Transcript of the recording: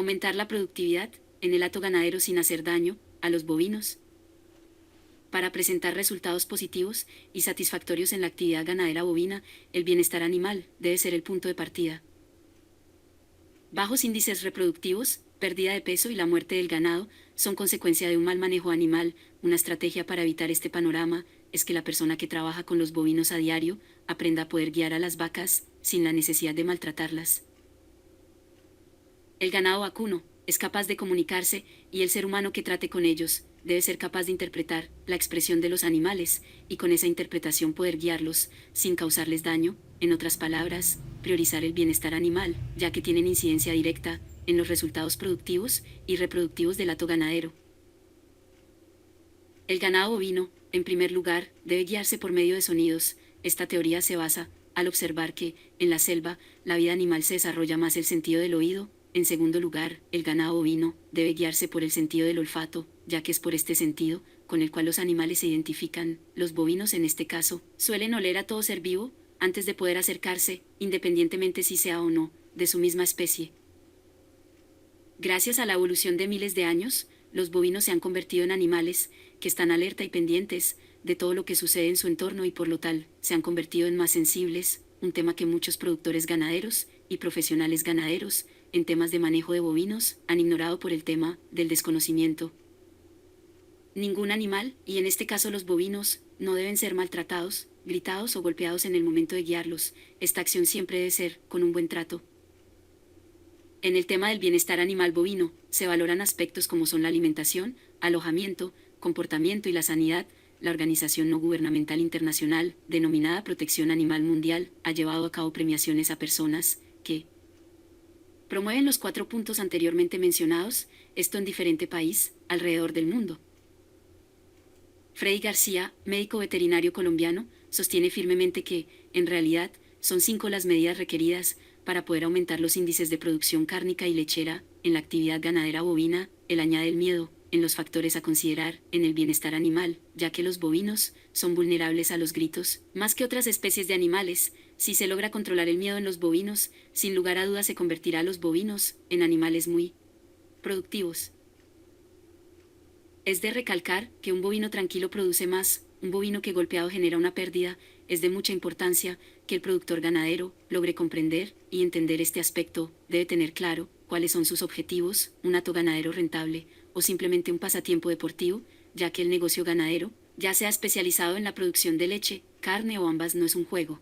Aumentar la productividad en el hato ganadero sin hacer daño a los bovinos. Para presentar resultados positivos y satisfactorios en la actividad ganadera bovina, el bienestar animal debe ser el punto de partida. Bajos índices reproductivos, pérdida de peso y la muerte del ganado son consecuencia de un mal manejo animal. Una estrategia para evitar este panorama es que la persona que trabaja con los bovinos a diario aprenda a poder guiar a las vacas sin la necesidad de maltratarlas. El ganado vacuno es capaz de comunicarse y el ser humano que trate con ellos debe ser capaz de interpretar la expresión de los animales y con esa interpretación poder guiarlos sin causarles daño. En otras palabras, priorizar el bienestar animal, ya que tienen incidencia directa en los resultados productivos y reproductivos del hato ganadero. El ganado bovino, en primer lugar, debe guiarse por medio de sonidos. Esta teoría se basa al observar que, en la selva, la vida animal se desarrolla más el sentido del oído. En segundo lugar, el ganado bovino debe guiarse por el sentido del olfato, ya que es por este sentido con el cual los animales se identifican. Los bovinos, en este caso, suelen oler a todo ser vivo antes de poder acercarse, independientemente si sea o no de su misma especie. Gracias a la evolución de miles de años, los bovinos se han convertido en animales que están alerta y pendientes de todo lo que sucede en su entorno y por lo tal se han convertido en más sensibles, un tema que muchos productores ganaderos y profesionales ganaderos en temas de manejo de bovinos han ignorado por el tema del desconocimiento. Ningún animal, y en este caso los bovinos, no deben ser maltratados, gritados o golpeados en el momento de guiarlos. Esta acción siempre debe ser con un buen trato. En el tema del bienestar animal bovino, se valoran aspectos como son la alimentación, alojamiento, comportamiento y la sanidad. La organización no gubernamental internacional, denominada Protección Animal Mundial, ha llevado a cabo premiaciones a personas que promueven los 4 puntos anteriormente mencionados, esto en diferente país, alrededor del mundo. Freddy García, médico veterinario colombiano, sostiene firmemente que, en realidad, son 5 las medidas requeridas para poder aumentar los índices de producción cárnica y lechera en la actividad ganadera bovina. Él añade el miedo en los factores a considerar en el bienestar animal, ya que los bovinos son vulnerables a los gritos, más que otras especies de animales. Si se logra controlar el miedo en los bovinos, sin lugar a dudas se convertirá a los bovinos en animales muy productivos. Es de recalcar que un bovino tranquilo produce más, un bovino que golpeado genera una pérdida. Es de mucha importancia que el productor ganadero logre comprender y entender este aspecto. Debe tener claro cuáles son sus objetivos, un hato ganadero rentable o simplemente un pasatiempo deportivo, ya que el negocio ganadero, ya sea especializado en la producción de leche, carne o ambas, no es un juego.